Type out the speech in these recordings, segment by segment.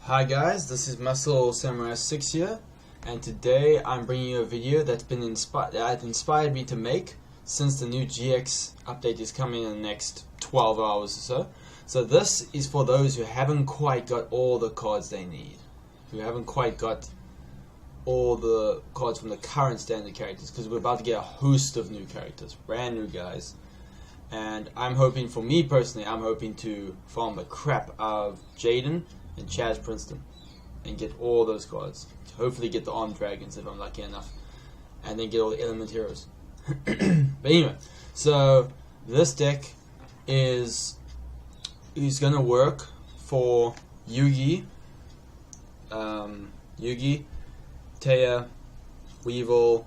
Hi guys, this is MuscleSamuraiSix here, and today I'm bringing you a video that's been inspired me to make since the new GX update is coming in the next 12 hours or so. So this is for those who haven't quite got all the cards they need, who haven't quite got all the cards from the current standard characters, because we're about to get a host of new characters, brand new guys. And I'm hoping, for me personally, I'm hoping to farm the crap out of Jaden and Chaz Princeton and get all those cards. Hopefully get the armed dragons if I'm lucky enough, and then get all the element heroes. But anyway, so this deck is gonna work for Yugi, Taya, Weevil,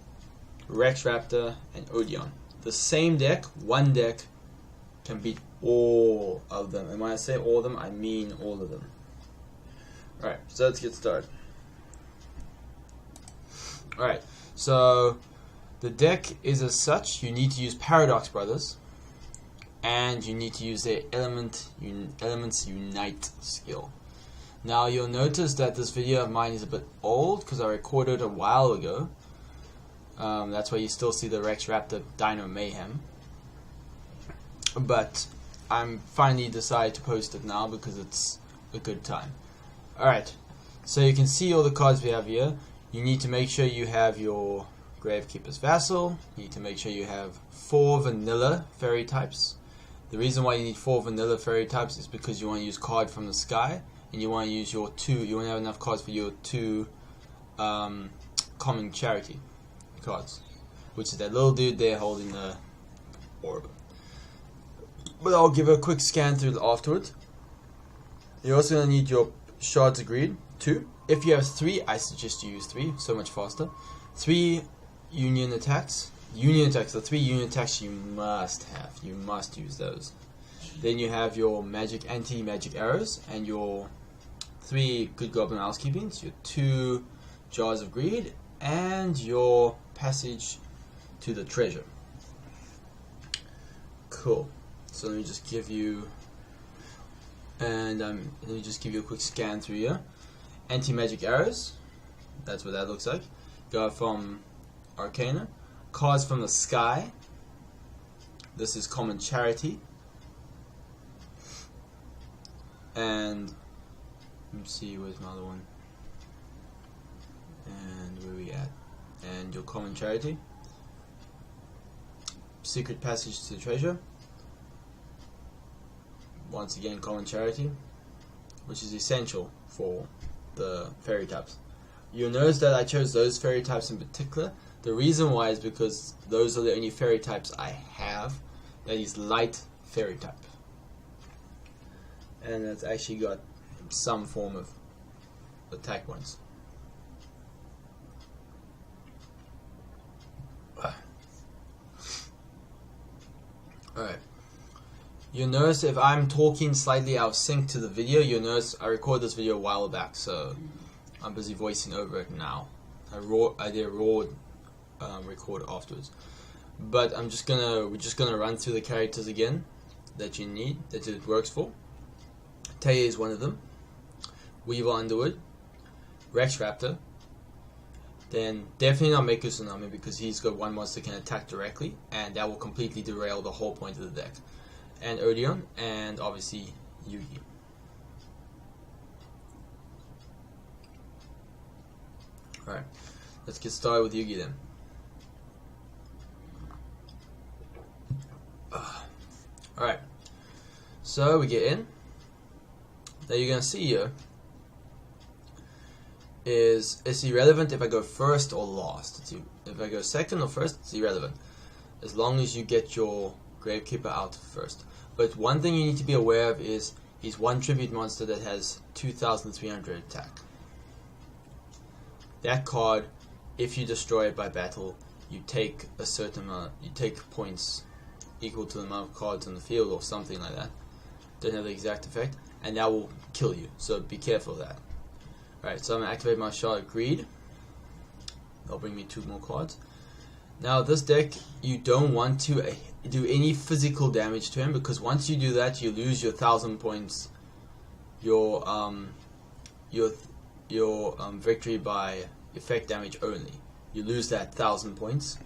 Rex Raptor, and Odian. The same deck, one deck, can beat all of them. And when I say all of them, I mean all of them. Alright, so let's get started. Alright, so the deck is as such. You need to use Paradox Brothers, and you need to use their Elements Unite skill. Now you'll notice that this video of mine is a bit old because I recorded a while ago. That's why you still see the Rex Raptor Dino Mayhem. But I'm finally decided to post it now because it's a good time. Alright, so you can see all the cards we have here. You need to make sure you have your Gravekeeper's Vassal. You need to make sure you have 4 vanilla fairy types. The reason why you need 4 vanilla fairy types is because you want to use card from the sky, and you want to use your 2, you want to have enough cards for your 2 common charity cards, which is that little dude there holding the orb. But I'll give a quick scan through afterwards. You're also going to need your Shards of Greed, 2. If you have 3, I suggest you use 3, so much faster. 3 union attacks. The 3 union attacks you must have. You must use those. Then you have your anti-magic arrows, and your 3 good goblin housekeepings, your 2 jars of greed, and your passage to the treasure. Cool. So let me just give you a quick scan through here. Anti-magic arrows, that's what that looks like. Go from Arcana. Cards from the sky. This is common charity. And let me see, where's my other one? And where are we at? And your common charity. Secret passage to the treasure. Once again, common charity, which is essential for the fairy types. You'll notice that I chose those fairy types in particular. The reason why is because those are the only fairy types I have that is light fairy type, and it's actually got some form of attack points. Alright. You'll notice if I'm talking slightly out of sync to the video, you'll notice I recorded this video a while back, so I'm busy voicing over it now. I did a raw record afterwards. But we're just gonna run through the characters again that you need, that it works for. Taya is one of them. Weevil Underwood, Rex Raptor. Then definitely not Meku Tsunami, because he's got one monster that can attack directly, and that will completely derail the whole point of the deck. And Odian, and obviously Yugi. Alright, let's get started with Yugi then. Alright, so we get in. Now you're going to see here is it's irrelevant if I go first or last. If I go second or first, it's irrelevant, as long as you get your Gravekeeper out first. But one thing you need to be aware of is he's one tribute monster that has 2,300 attack. That card, if you destroy it by battle, you take a certain amount. You take points equal to the amount of cards on the field or something like that. Don't have the exact effect, and that will kill you. So be careful of that. Alright, so I'm gonna activate my Shard of Greed. That'll bring me 2 more cards. Now this deck, you don't want to do any physical damage to him, because once you do that, you lose your 1,000 points, your your victory by effect damage only. You lose that 1,000 points,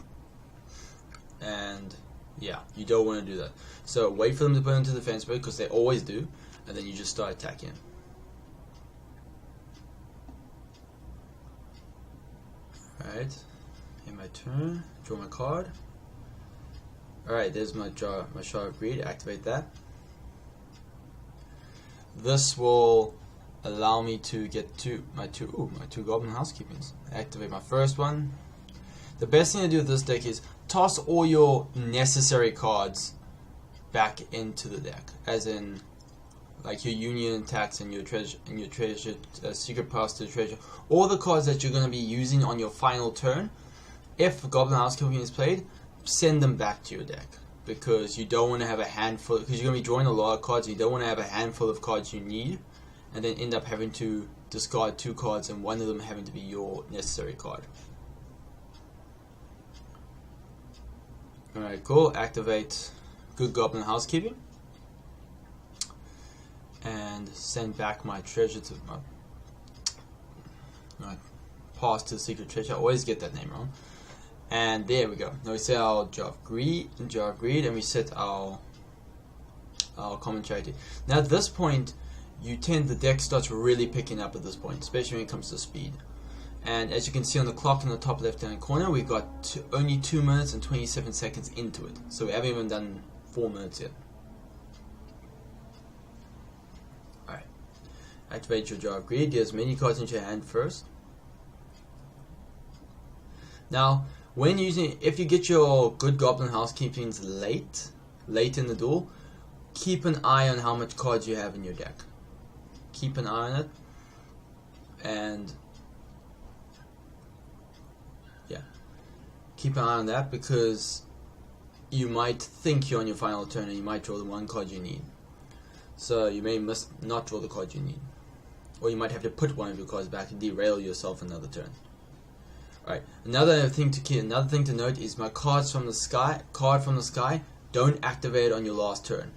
and yeah, you don't want to do that. So wait for them to put into defense mode, because they always do, and then you just start attacking. Alright, in my turn, draw my card. Alright, there's my Shard of Greed, activate that. This will allow me to get my two Goblin Housekeepings. Activate my first one. The best thing to do with this deck is toss all your necessary cards back into the deck, as in like your union attacks and your treasure, secret pass to the treasure. All the cards that you're going to be using on your final turn, if Goblin Housekeeping is played, send them back to your deck, because you don't want to have a handful, because you're going to be drawing a lot of cards. You don't want to have a handful of cards you need and then end up having to discard 2 cards and one of them having to be your necessary card. Alright, cool. Activate Good Goblin Housekeeping and send back my treasure to my pass to the secret treasure. I always get that name wrong. And there we go. Now we set our Jar of Greed, and we set our common charity. Now at this point, the deck starts really picking up at this point, especially when it comes to speed. And as you can see on the clock in the top left hand corner, we've got only 2 minutes and 27 seconds into it. So we haven't even done 4 minutes yet. Alright. Activate your Jar of Greed. Get as many cards into your hand first. Now, if you get your good Goblin Housekeepings late in the duel, keep an eye on how much cards you have in your deck. Keep an eye on it, and yeah, keep an eye on that, because you might think you're on your final turn and you might draw the 1 card you need. So you may not draw the card you need, or you might have to put one of your cards back and derail yourself another turn. Alright, another thing to note is my card from the sky don't activate on your last turn.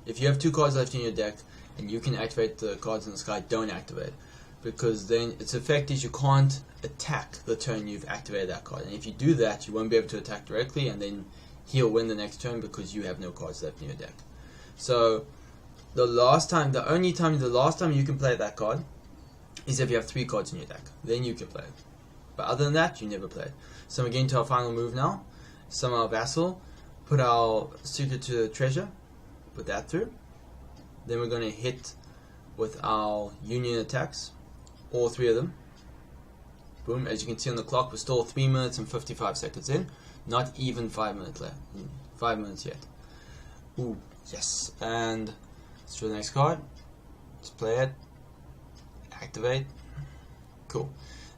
If you have 2 cards left in your deck and you can activate the cards in the sky, don't activate, because then its effect is you can't attack the turn you've activated that card, and if you do that, you won't be able to attack directly, and then he'll win the next turn because you have no cards left in your deck. So the last time you can play that card is if you have 3 cards in your deck. Then you can play it. But other than that, you never play it. So we're getting to our final move now. Summon our Vassal, put our Secret to the Treasure, put that through. Then we're going to hit with our Union attacks, all 3 of them. Boom, as you can see on the clock, we're still 3 minutes and 55 seconds in. Not even 5 minutes left. 5 minutes yet. Ooh, yes. And let's draw the next card. Let's play it. Activate. Cool.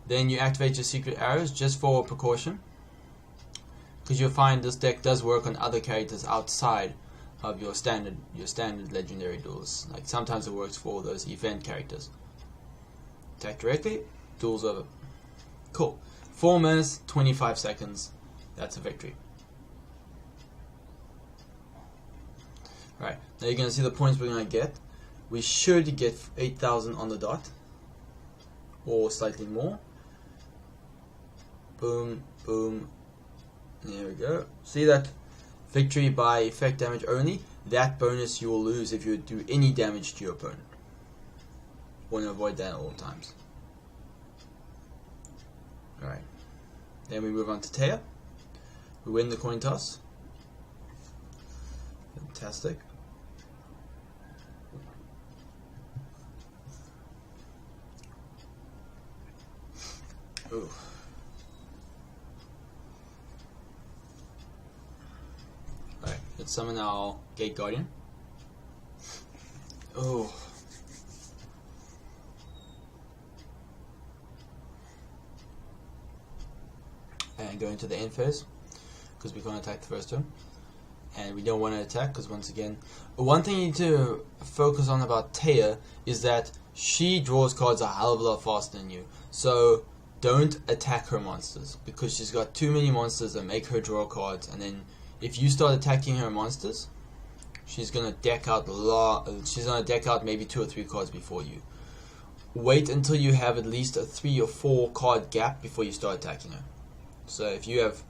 Then you activate your secret arrows just for precaution, because you'll find this deck does work on other characters outside of your standard legendary duels. Like sometimes it works for those event characters. Attack directly, duel's over. Cool. 4 minutes, 25 seconds. That's a victory. Right, now you're going to see the points we're going to get. We should get 8,000 on the dot, or slightly more. Boom, boom. There we go. See that? Victory by effect damage only. That bonus you will lose if you do any damage to your opponent. Want to avoid that at all times. Alright. Then we move on to Taya. We win the coin toss. Fantastic. Ooh. Alright, let's summon our Gate Guardian. Oh. And go into the end phase, because we can't attack the first turn. And we don't want to attack, because once again, one thing you need to focus on about Taya is that she draws cards a hell of a lot faster than you. So don't attack her monsters, because she's got too many monsters that make her draw cards, and then if you start attacking her monsters, she's gonna deck out maybe 2 or 3 cards before you. wait until you have at least a 3 or 4 card gap before you start attacking her. So if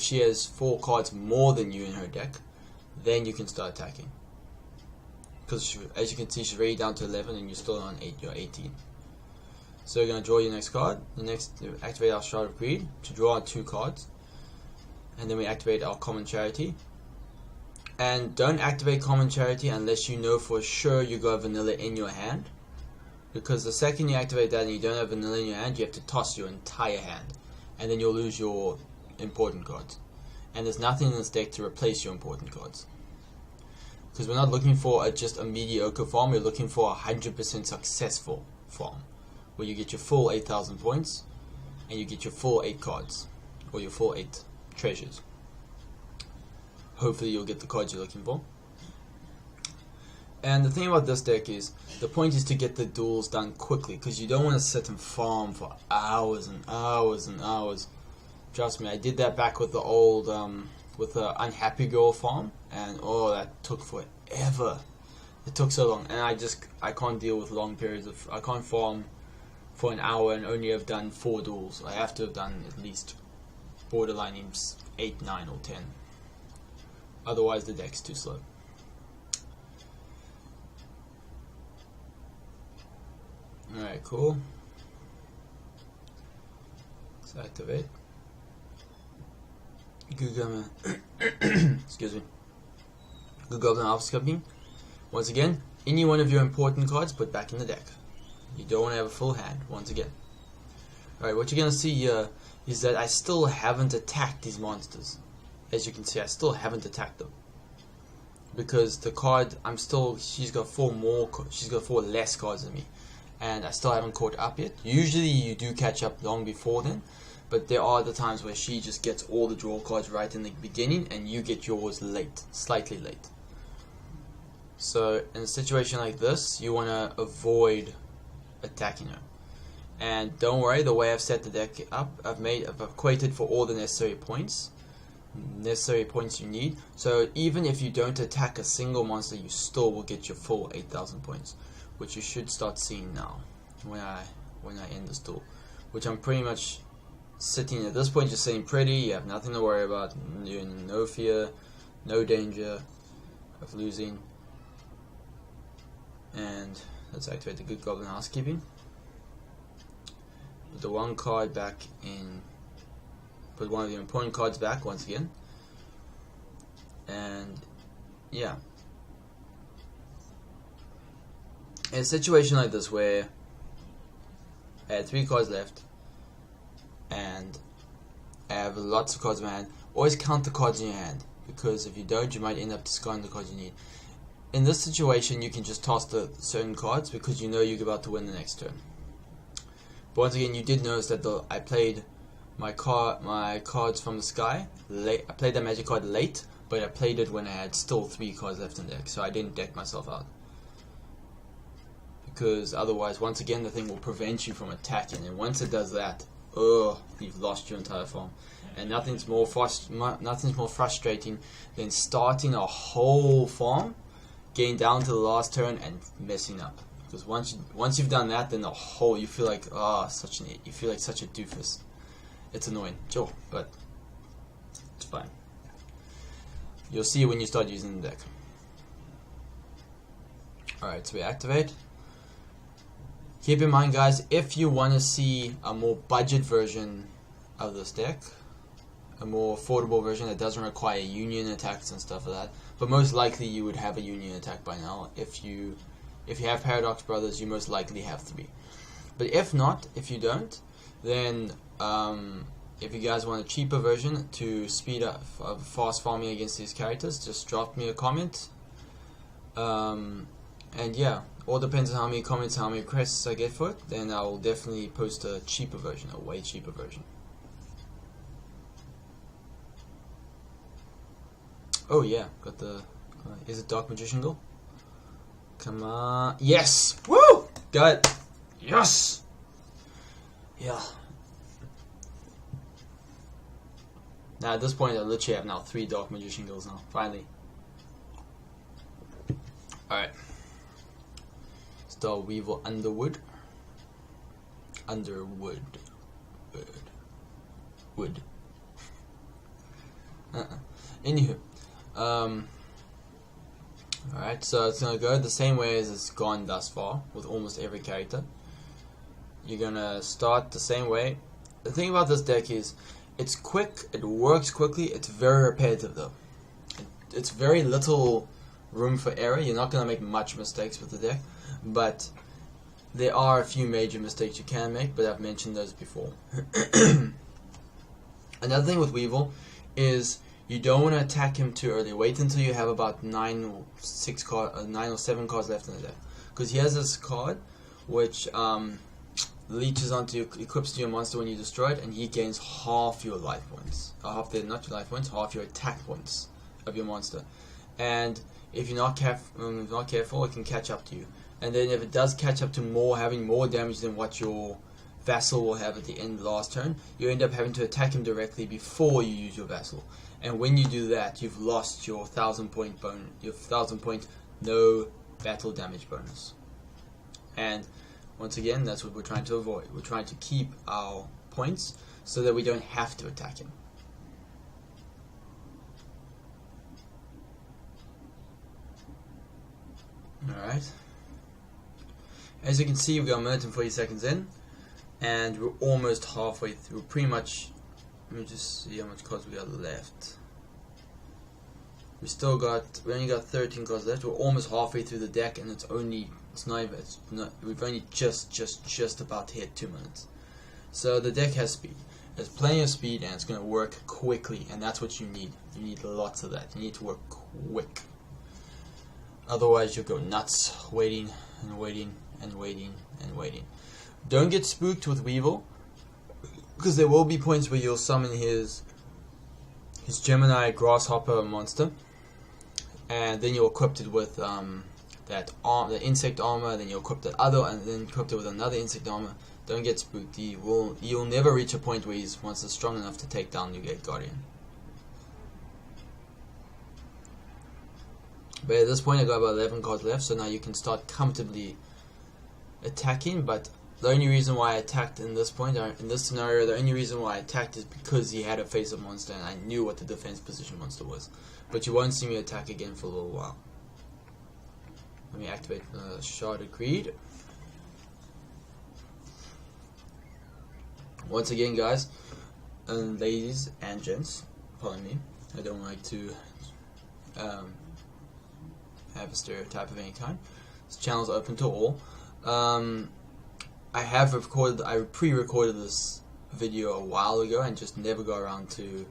she has 4 cards more than you in her deck, then you can start attacking. Because as you can see, she's already down to 11 and you're still on 8, you're 18. So you're going to draw your next card. Activate our Shroud of Greed to draw on 2 cards. And then we activate our Common Charity. And don't activate Common Charity unless you know for sure you got vanilla in your hand. Because the second you activate that and you don't have vanilla in your hand, you have to toss your entire hand. And then you'll lose your important cards. And there's nothing in this deck to replace your important cards. Because we're not looking for just a mediocre farm, we're looking for a 100% successful farm. Where you get your full 8,000 points, and you get your full 8 cards. Or your full 8 treasures. Hopefully you'll get the cards you're looking for. And the thing about this deck is, the point is to get the duels done quickly, because you don't want to sit and farm for hours and hours and hours. Trust me, I did that back with the old, with the Unhappy Girl farm, and oh, that took forever. It took so long, and I can't deal with long periods of, I can't farm for an hour and only have done 4 duels. I have to have done at least borderline 8, 9, or 10. Otherwise the deck's too slow. Alright, cool. Let's activate. Good Goblin. Excuse me. Good Goblin Alpha Company. Once again, any one of your important cards put back in the deck. You don't want to have a full hand, once again. Alright, what you're going to see here is that I still haven't attacked these monsters. As you can see, I still haven't attacked them. Because the card, she's got 4 less cards than me. And I still haven't caught up yet. Usually you do catch up long before then. But there are the times where she just gets all the draw cards right in the beginning and you get yours late, slightly late. So in a situation like this, you want to avoid attacking her. And don't worry, the way I've set the deck up, I've equated for all the necessary points you need. So even if you don't attack a single monster, you still will get your full 8,000 points, which you should start seeing now when I end this duel. Which I'm pretty much sitting at this point, just sitting pretty. You have nothing to worry about. You're in no fear, no danger of losing. And let's activate the Good Goblin Housekeeping. Put the 1 card back in. Put one of the important cards back once again. And yeah. In a situation like this where I had 3 cards left and I have lots of cards in my hand, always count the cards in your hand, because if you don't, you might end up discarding the cards you need. In this situation, you can just toss the certain cards because you know you're about to win the next turn. But once again, you did notice that I played my cards from the sky late. I played that magic card late, but I played it when I had still 3 cards left in the deck, so I didn't deck myself out. Because otherwise, once again, the thing will prevent you from attacking, and once it does that, you've lost your entire farm. And nothing's more frustrating than starting a whole farm, getting down to the last turn, and messing up. Because once you've done that, then you feel like you feel like such a doofus. It's annoying, sure, but it's fine. You'll see when you start using the deck. Alright, so we activate. Keep in mind, guys, if you want to see a more budget version of this deck, a more affordable version that doesn't require union attacks and stuff like that, but most likely you would have a union attack by now. If you have Paradox Brothers, you most likely have 3. But if not, if you don't, then if you guys want a cheaper version to speed up fast farming against these characters, just drop me a comment. And yeah, all depends on how many comments, how many requests I get for it. Then I will definitely post a cheaper version, a way cheaper version. Oh yeah, got the. Is it Dark Magician Girl? Come on, yes! Woo! Got it. Yes. Yeah. Now at this point, I literally have now 3 Dark Magician Girls now. Finally. Alright. Star Weevil Underwood. under wood. Wood. Anywho, alright, so it's gonna go the same way as it's gone thus far with almost every character. You're gonna start the same way. The thing about this deck is it's quick, it works quickly, it's very repetitive though. It's very little room for error. You're not gonna make much mistakes with the deck, but there are a few major mistakes you can make, but I've mentioned those before. Another thing with Weevil is you don't want to attack him too early. Wait until you have about 9 or 7 cards left in the deck, because he has this card which leeches onto equips to your monster when you destroy it, and he gains half your life points, not your life points, half your attack points of your monster. And if you're not careful, it can catch up to you. And then if it does catch up to having more damage than what your vassal will have at the end of the last turn, you end up having to attack him directly before you use your vassal. And when you do that, you've lost your 1,000 point bonus, your 1,000 point no battle damage bonus. And once again, that's what we're trying to avoid. We're trying to keep our points so that we don't have to attack him. Alright. As you can see, we've got a minute and 40 seconds in, and we're almost halfway through. Pretty much, let me just see how much cards we got left. We only got 13 cards left. We're almost halfway through the deck, and we've only just about hit 2 minutes. So the deck has speed. There's plenty of speed, and it's going to work quickly, and that's what you need. You need lots of that. You need to work quick. Otherwise, you'll go nuts, waiting and waiting and waiting and waiting. Don't get spooked with Weevil, because there will be points where you'll summon his Gemini Grasshopper monster, and then you'll equip it with the insect armor. Then you'll equip that other, and then equip it with another insect armor. Don't get spooked. You'll never reach a point where his monster is strong enough to take down Yugioh Guardian. But at this point, I got about 11 cards left, so now you can start comfortably attacking. But the only reason why I attacked in this scenario, the only reason why I attacked is because he had a face-up monster, and I knew what the defense position monster was. But you won't see me attack again for a little while. Let me activate the Shard of Greed. Once again, guys, ladies and gents, pardon me, I don't like to have a stereotype of any kind. This channel is open to all. I pre-recorded this video a while ago and just never got around to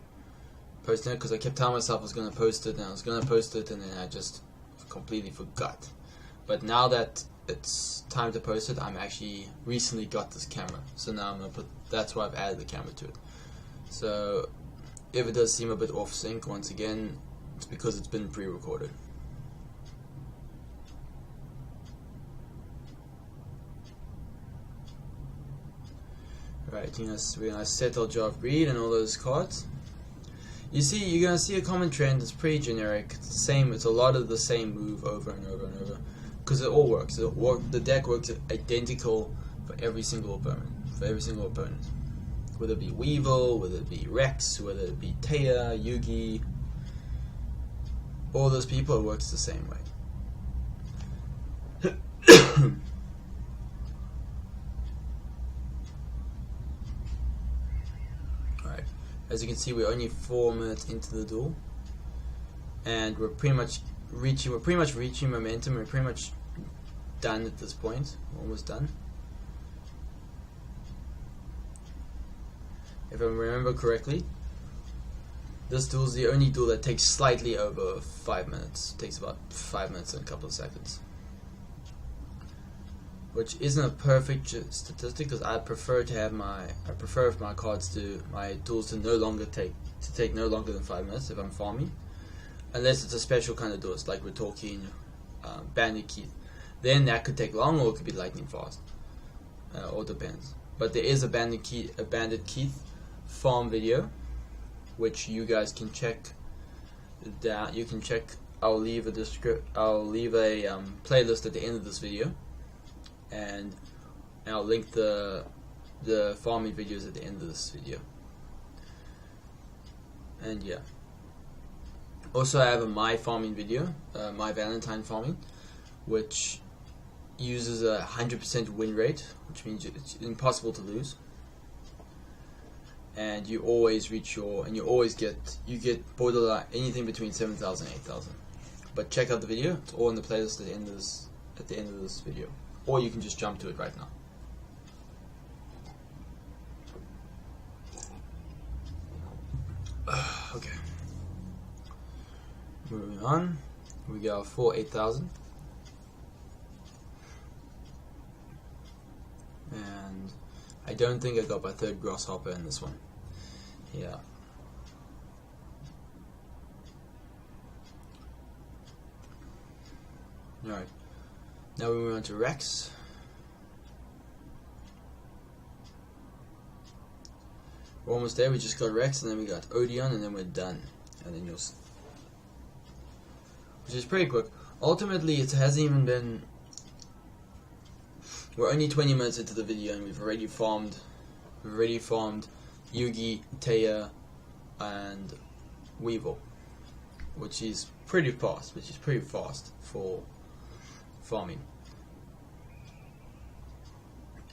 posting it, because I kept telling myself I was going to post it, and I was going to post it, and then I just completely forgot. But now that it's time to post it, I'm actually recently got this camera, so now I'm gonna that's why I've added the camera to it. So if it does seem a bit off sync, once again, it's because it's been pre-recorded. Right, we're gonna settle Job Breed and all those cards. You see, you're gonna see a common trend. It's pretty generic. It's the same. It's a lot of the same move over and over and over, because it all works. The deck works identical for every single opponent. Whether it be Weevil, whether it be Rex, whether it be Taya, Yugi, all those people, it works the same way. Alright, as you can see, we're only 4 minutes into the duel, and we're pretty much reaching momentum. We're pretty much done at this point. We're almost done. If I remember correctly, this duel is the only duel that takes slightly over 5 minutes. It takes about 5 minutes and a couple of seconds, which isn't a perfect statistic, because I prefer my duels to take no longer than 5 minutes if I'm farming, unless it's a special kind of duelist, like we're talking Bandit Keith. Then that could take long, or it could be lightning fast. All depends. But there is a Bandit Keith farm video, which you guys can check down. You can check. I'll leave a playlist at the end of this video, and I'll link the the farming videos at the end of this video. And yeah. Also, I have a my farming video, my Valentine farming, which uses a 100% win rate, which means it's impossible to lose. And you always reach you get borderline anything between 7,000 and 8,000. But check out the video; it's all in the playlist at the end of this video, or you can just jump to it right now. Okay. Moving on, we got full 8,000, and I don't think I got my third grasshopper in this one. Yeah. Alright. Now we move on to Rex. We're almost there. We just got Rex, and then we got Odian, and then we're done. And then you'll see. Which is pretty quick. Ultimately, it hasn't even been. We're only 20 minutes into the video, and we've already farmed. Yugi, Taya, and Weevil, which is pretty fast. For farming.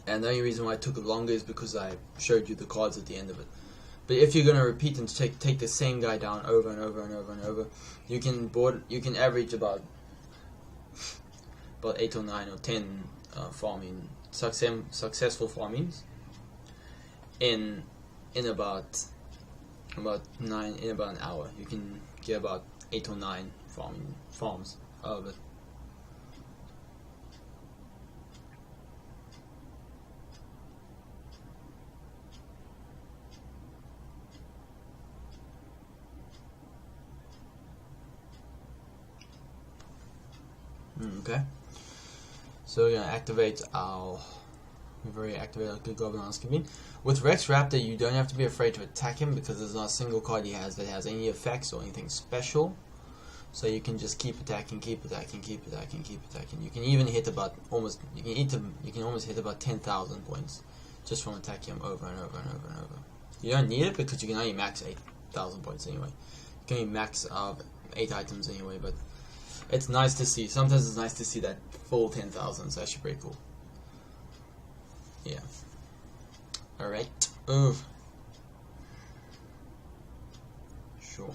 And the only reason why it took longer is because I showed you the cards at the end of it. But if you're gonna repeat and take the same guy down over and over and over and over, you can average about 8 or 9 or 10 farming successful farmings in about an hour. You can get about 8 or 9 farms out of it. Okay, so we're gonna activate our. We've already activated our Good Goblin on screen. With Rex Raptor, you don't have to be afraid to attack him because there's not a single card he has that has any effects or anything special. So you can just keep attacking, keep attacking, keep attacking, keep attacking. You can even hit about almost. You can almost hit about 10,000 points just from attacking him over and over and over and over. You don't need it because you can only max 8,000 points anyway. You can only max 8 items anyway, but. It's nice to see. Sometimes it's nice to see that full 10,000. It's actually pretty cool. Yeah. Alright. Ooh. Sure.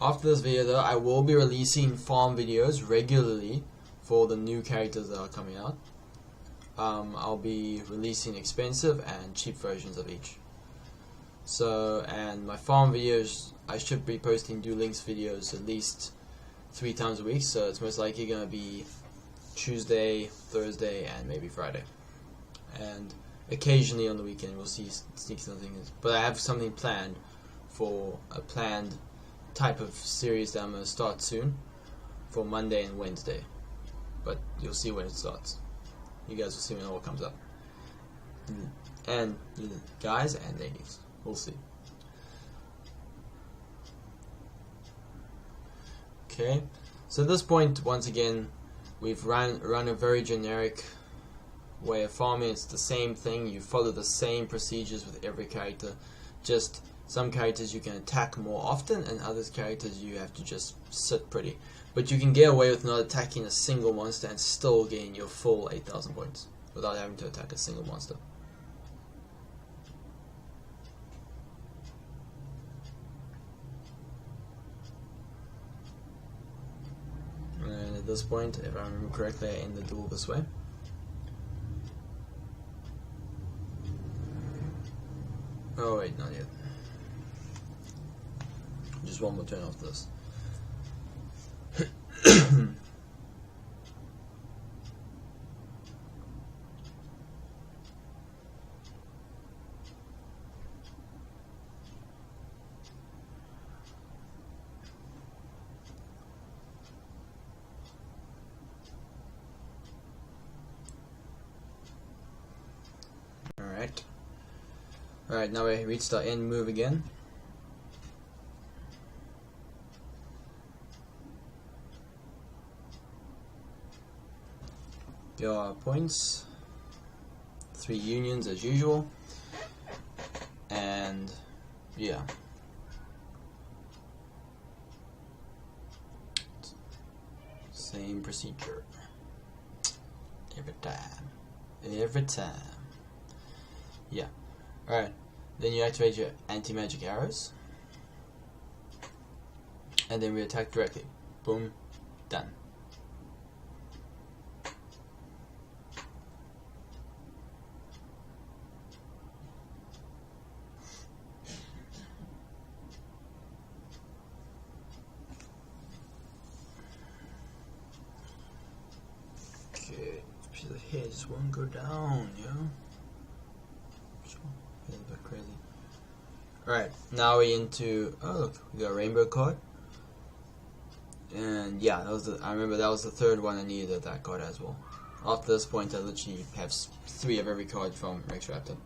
After this video though, I will be releasing farm videos regularly for the new characters that are coming out. I'll be releasing expensive and cheap versions of each. So, and my farm videos, I should be posting Duel Links videos at least 3 times a week, so it's most likely going to be Tuesday, Thursday, and maybe Friday. And occasionally on the weekend we'll sneak something in. But I have something planned for a planned type of series that I'm going to start soon for Monday and Wednesday. But you'll see when it starts. You guys will see when it all comes up. And guys and ladies. We'll see. Okay, so at this point, once again, we've run a very generic way of farming. It's the same thing. You follow the same procedures with every character. Just some characters you can attack more often, and other characters you have to just sit pretty. But you can get away with not attacking a single monster and still gain your full 8,000 points without having to attack a single monster. And at this point, if I remember correctly, I end the duel this way. Oh wait, not yet. Just one more turn off this. Alright, now we reached our end move again. Your points. 3 unions as usual, and yeah. Same procedure. Every time. Yeah. Alright. Then you activate your anti-magic arrows. And then we attack directly. Boom. Done. Okay. Piece of hair just won't go down, yo. It's a bit crazy. Alright, now we're into, oh look, we got a rainbow card. And yeah, that was I remember that was the third one I needed of that card as well. After this point I literally have 3 of every card from Rex Raptor.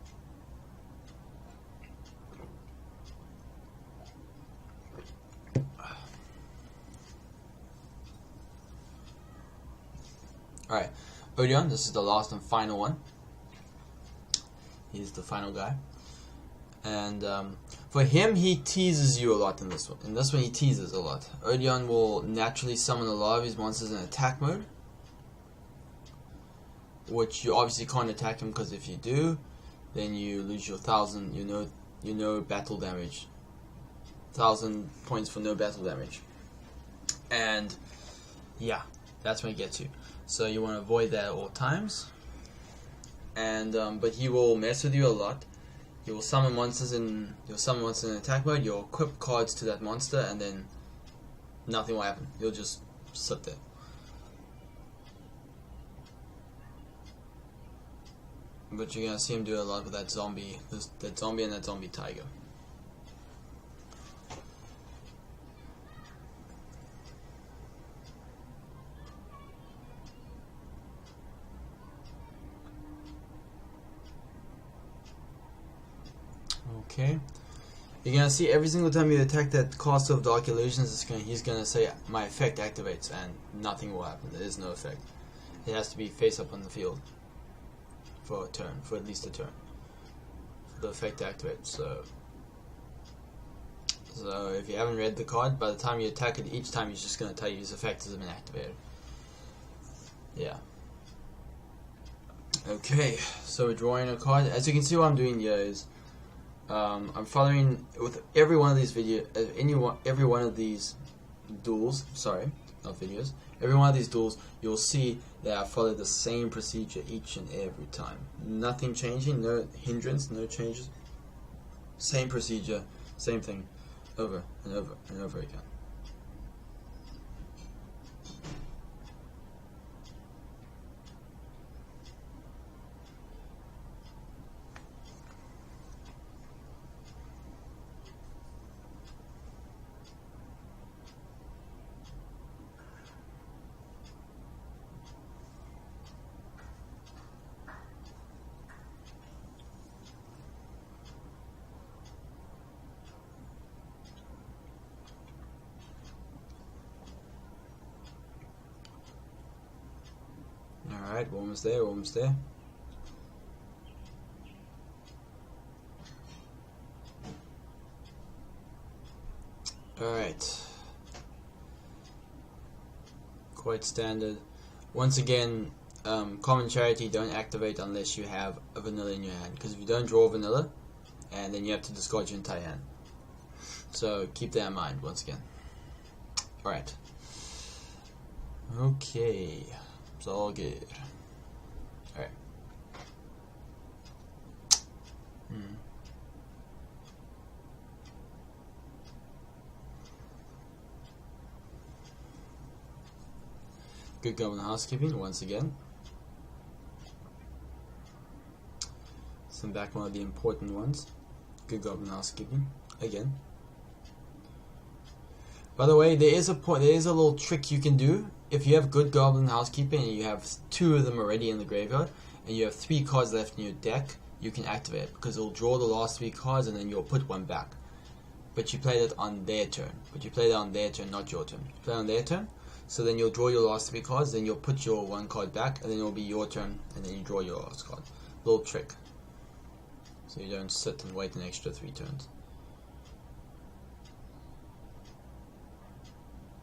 Alright, Odian, this is the last and final one. He's the final guy. And for him, he teases you a lot in this one. In this one, he teases a lot. Odian will naturally summon a lot of his monsters in attack mode, which you obviously can't attack him, because if you do, then you lose your 1,000. You know battle damage. 1,000 points for no battle damage. And yeah, that's when he gets you. So you want to avoid that at all times. And but he will mess with you a lot. You will summon monsters in attack mode. You'll equip cards to that monster, and then nothing will happen. You'll just sit there. But you're gonna see him do a lot with that zombie, that zombie and that zombie tiger. Okay, you're gonna see every single time you attack that Castle of Dark Illusions, he's gonna say my effect activates, and nothing will happen. There is no effect. It has to be face up on the field for a turn, for at least a turn, for the effect to activate. So if you haven't read the card, by the time you attack it, each time he's just gonna tell you his effect has been activated. Yeah. Okay, so we're drawing a card. As you can see, what I'm doing here is I'm following with every one of these every one of these duels. Sorry, not videos. Every one of these duels, you'll see that I follow the same procedure each and every time. Nothing changing, no hindrance, no changes. Same procedure, same thing, over and over and over again. Alright, we're almost there, we're almost there. Alright. Quite standard. Once again, common charity, don't activate unless you have a vanilla in your hand. Because if you don't draw vanilla, and then you have to discard your entire hand. So keep that in mind once again. Alright. Okay. It's all good. Alright. Good goblin housekeeping once again. Send back one of the important ones. Good goblin housekeeping again. By the way, there is a little trick you can do. If you have good goblin housekeeping and you have 2 of them already in the graveyard, and you have 3 cards left in your deck, you can activate it, because it'll draw the last 3 cards and then you'll put 1 back. But you played it on their turn. But you played it on their turn, not your turn. You play on their turn, so then you'll draw your last 3 cards, then you'll put your 1 card back, and then it'll be your turn, and then you draw your last card. Little trick. So you don't sit and wait an extra 3 turns.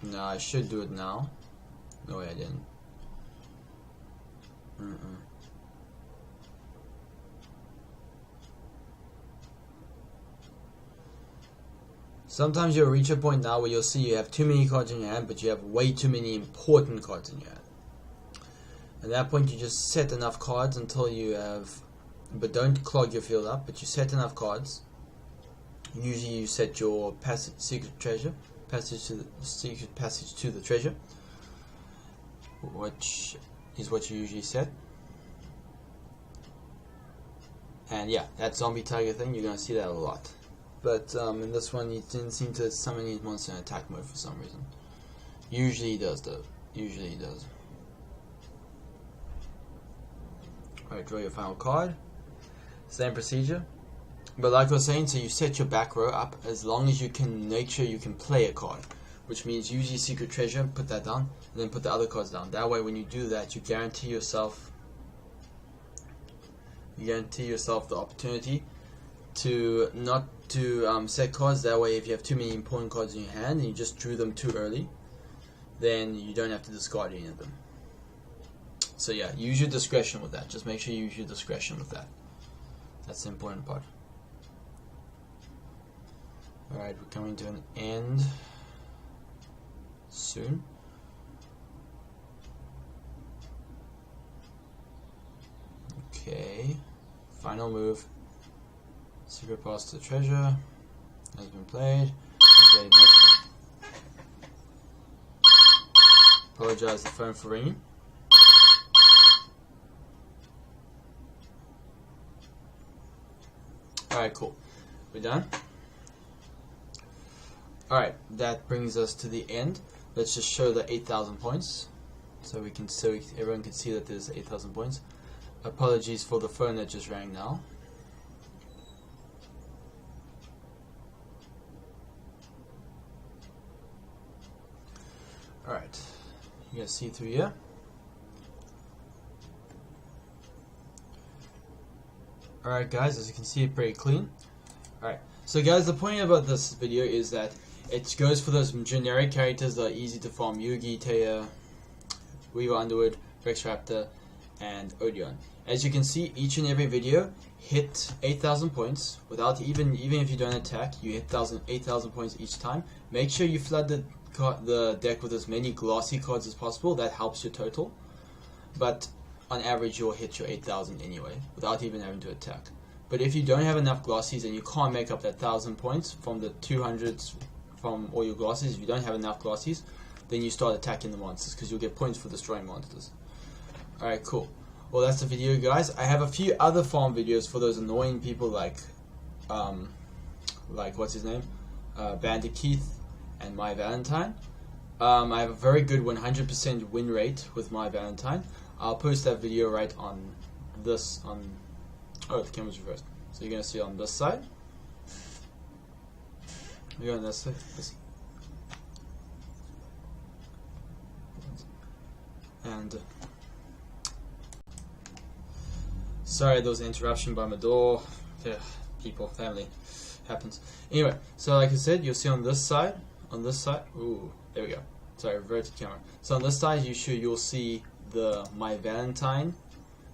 No, I should do it now. No way I didn't. Sometimes you'll reach a point now where you'll see you have too many cards in your hand, but you have way too many important cards in your hand. At that point, you just set enough cards until you have, but don't clog your field up, but you set enough cards. Usually you set your secret passage to the treasure, which is what you usually set. And yeah, that zombie tiger thing, you're going to see that a lot. But in this one, you didn't seem to summon his monster in attack mode for some reason. Usually he does though. Usually he does. Alright, draw your final card. Same procedure. But like I was saying, so you set your back row up as long as you can make sure you can play a card. Which means use your secret treasure, put that down, and then put the other cards down. That way when you do that, you guarantee yourself the opportunity to not to set cards. That way if you have too many important cards in your hand and you just drew them too early, then you don't have to discard any of them. So yeah, use your discretion with that. Just make sure you use your discretion with that. That's the important part. Alright, we're coming to an end soon. Okay, final move. Secret pass to the treasure has been played. Apologize the phone for ringing. Alright, cool. We're done. Alright, that brings us to the end. Let's just show the 8,000 points. So everyone can see that there's 8,000 points. Apologies for the phone that just rang now. Alright, you guys see through here. Alright guys, as you can see, it's pretty clean. Alright, so guys, the point about this video is that it goes for those generic characters that are easy to farm. Yugi, Taya, Weevil Underwood, Rex Raptor, and Odian. As you can see, each and every video hit 8,000 points without even if you don't attack, you hit 8,000 points each time. Make sure you flood the deck with as many glossy cards as possible. That helps your total. But on average, you'll hit your 8,000 anyway without even having to attack. But if you don't have enough glossies and you can't make up that 1,000 points from the 200s from all your glossies, if you don't have enough glossies, then you start attacking the monsters because you'll get points for destroying monsters. Alright, cool. Well, that's the video, guys. I have a few other farm videos for those annoying people like what's his name? Bandit Keith and My Valentine. I have a very good 100% win rate with My Valentine. I'll post that video right on this, oh, the camera's reversed. So you're going to see it on this side. You're on this side. And sorry, there was an interruption by my door. Yeah, people, family, happens. Anyway, so like I said, you'll see on this side. Ooh, there we go. Sorry, reverted camera. So on this side, you'll see the My Valentine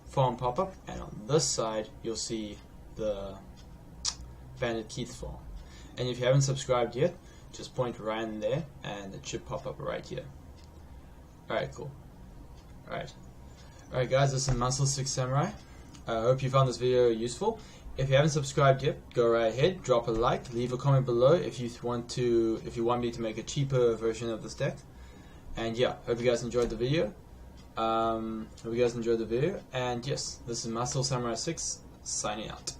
farm pop up, and on this side, you'll see the Bandit Keith farm. And if you haven't subscribed yet, just point right in there, and it should pop up right here. Alright, cool. Alright, guys, this is MuscleSamuraiSix Samurai. I hope you found this video useful. If you haven't subscribed yet, go right ahead, drop a like, leave a comment below if you want me to make a cheaper version of this deck. And yeah, hope you guys enjoyed the video. And yes, this is MuscleSamuraiSix signing out.